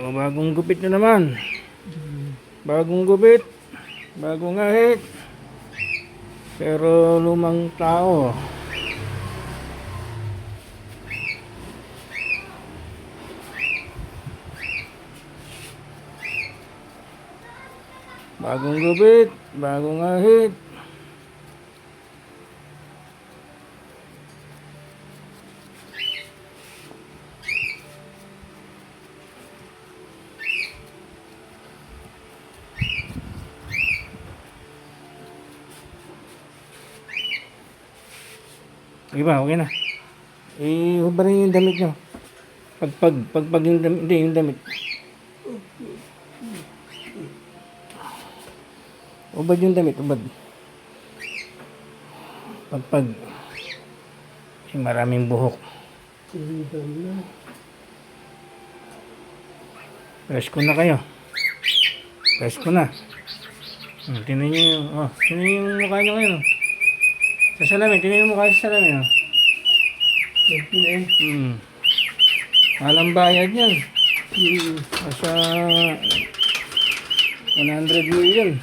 Oh, bagong gupit na naman. Bagong gupit. Bagong ahit. Pero lumang tao. Bagong gupit. Bagong ahit. Sige ba, okay na. Hubarin yung damit nyo. Pagpag yung damit, hindi yung damit. Ubad yung damit, ubad. Pagpag. Kasi maraming buhok. Press ko na kayo. Press ko na. Tingnan nyo yung, tingnan yung mukha nyo kayo. Sa salamin, tingnan yung mukha sa salamin. Walang bayad yan. Sa 100 million.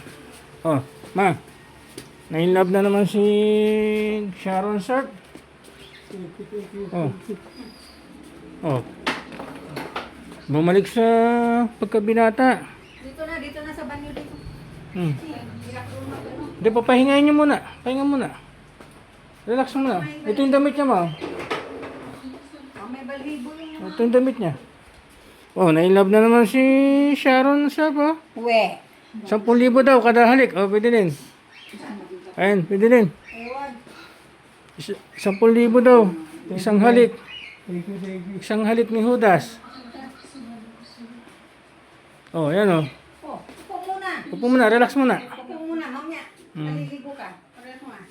Ma. Na-inlove na naman si Sharon Sharp. Bumalik sa pagkabinata. Dito na sa banyo dito. Hindi, papahingayin nyo muna. Pahinga muna. Relax muna. Ito yung damit niya, ma. May balhibo yung Ito yung damit niya. Na-inlove na naman si Sharon Sharp, we. 10,000 daw kada halik. Pwede din. Ayan, pwede din. 10,000 daw. Isang halik. Isang halik ni Judas. Ayan. Upo muna. Upo muna, relax muna. Upo muna, mamaya. Paliligo ka. Pareho nga.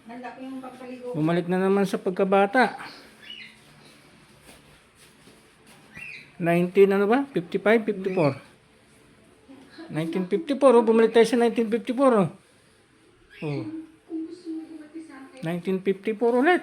Handa ko yung pagpaligo. Bumalik na naman sa pagkabata. 55, 54. 1954, bumalik tayo sa 1954. 1954 ulit.